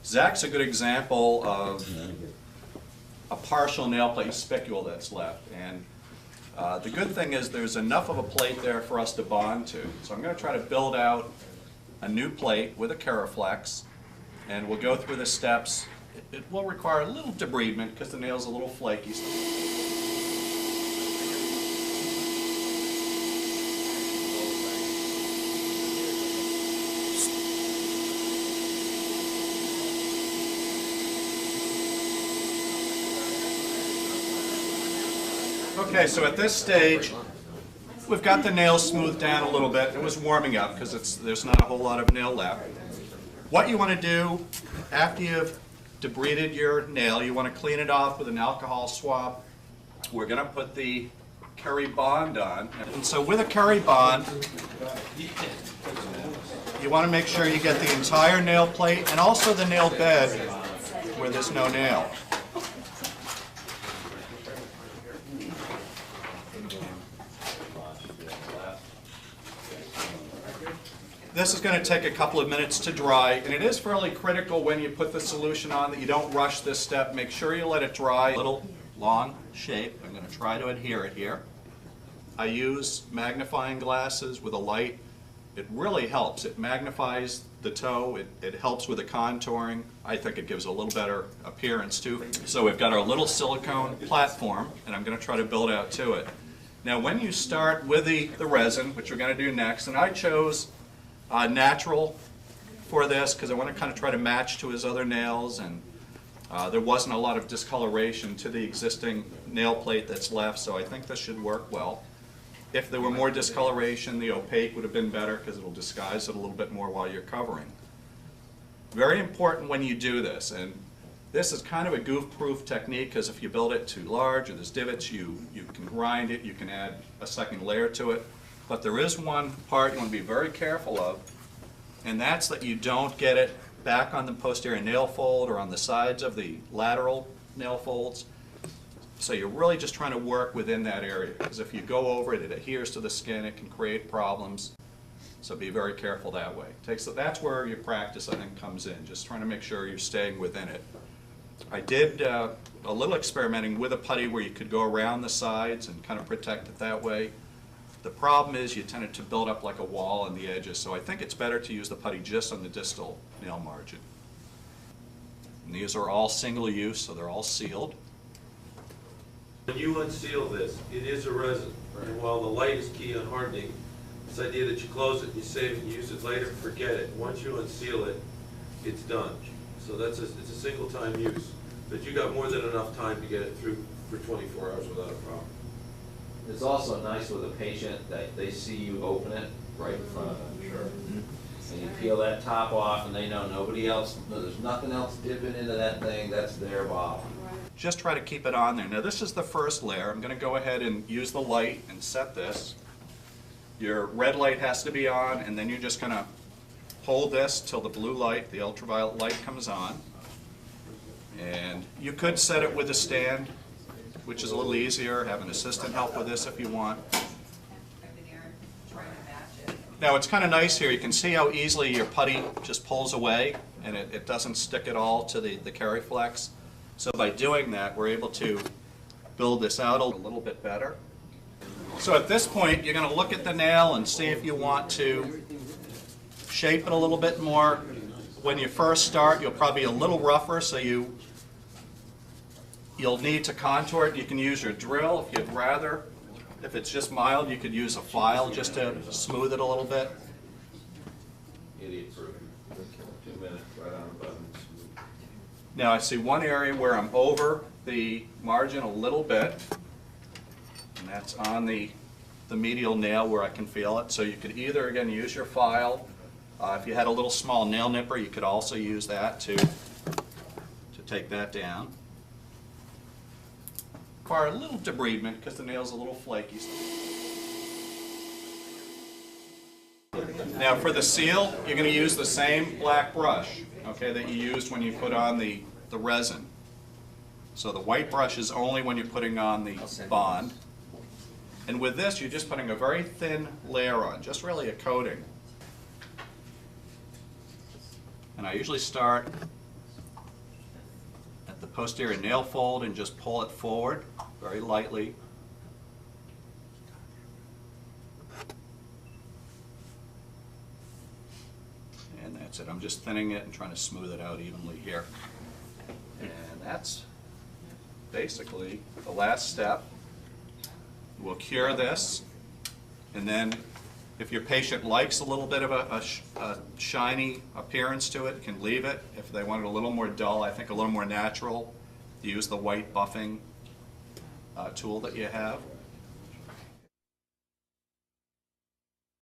Zach's a good example of a partial nail plate spicule that's left. And the good thing is there's enough of a plate there for us to bond to. So I'm going to try to build out a new plate with a Kery Flex, and we'll go through the steps. It will require a little debridement because the nail's a little flaky. Okay, so at this stage, we've got the nail smoothed down a little bit. It was warming up because there's not a whole lot of nail left. What you want to do after you've debrided your nail, you want to clean it off with an alcohol swab. We're going to put the Kery Bond on. And so with a Kery Bond, you want to make sure you get the entire nail plate and also the nail bed where there's no nail. This is going to take a couple of minutes to dry, and it is fairly critical when you put the solution on that you don't rush this step. Make sure you let it dry. A little long shape. I'm going to try to adhere it here. I use magnifying glasses with a light. It really helps. It magnifies the toe. It helps with the contouring. I think it gives a little better appearance too. So we've got our little silicone platform, and I'm going to try to build out to it. Now when you start with the resin, which we're going to do next, and I chose natural for this because I want to kind of try to match to his other nails, and there wasn't a lot of discoloration to the existing nail plate that's left, so I think this should work well. If there were more discoloration, the opaque would have been better because it'll disguise it a little bit more while you're covering. Very important when you do this, and this is kind of a goof-proof technique because if you build it too large or there's divots, you can grind it, you can add a second layer to it. But there is one part you want to be very careful of, and that's that you don't get it back on the posterior nail fold or on the sides of the lateral nail folds. So you're really just trying to work within that area, because if you go over it, it adheres to the skin, it can create problems. So be very careful that way. That's where your practice, I think, comes in, just trying to make sure you're staying within it. I did a little experimenting with a putty where you could go around the sides and kind of protect it that way. The problem is you tended to build up like a wall on the edges, so I think it's better to use the putty just on the distal nail margin. And these are all single use, so they're all sealed. When you unseal this, it is a resin, and while the light is key on hardening, this idea that you close it, you save it, and use it later, forget it. Once you unseal it, it's done. So it's a single time use, but you got more than enough time to get it through for 24 hours without a problem. It's also nice with a patient that they see you open it right in front of them. Sure. And you peel that top off and they know nobody else, there's nothing else dipping into that thing, that's their bottom. Just try to keep it on there. Now this is the first layer. I'm going to go ahead and use the light and set this. Your red light has to be on, and then you're just going to hold this till the blue light, the ultraviolet light, comes on. And you could set it with a stand, which is a little easier. Have an assistant help with this if you want. Now it's kind of nice here. You can see how easily your putty just pulls away, and it doesn't stick at all to the Kery Flex. So by doing that, we're able to build this out a little bit better. So at this point, you're going to look at the nail and see if you want to shape it a little bit more. When you first start, you'll probably be a little rougher, so you'll need to contour it. You can use your drill if you'd rather. If it's just mild, you could use a file just to smooth it a little bit. Idiot proof. 2 minutes, right on the button. Now I see one area where I'm over the margin a little bit, and that's on the medial nail where I can feel it. So you could either, again, use your file. If you had a little small nail nipper, you could also use that to take that down. Require a little debridement because the nail's a little flaky. Now for the seal, you're going to use the same black brush, okay, that you used when you put on the resin. So the white brush is only when you're putting on the bond. And with this, you're just putting a very thin layer on, just really a coating. And I usually start at the posterior nail fold and just pull it forward very lightly. And that's it. I'm just thinning it and trying to smooth it out evenly here. And that's basically the last step. We'll cure this, and then if your patient likes a little bit of a shiny appearance to it, you can leave it. If they want it a little more dull, I think a little more natural, use the white buffing tool that you have.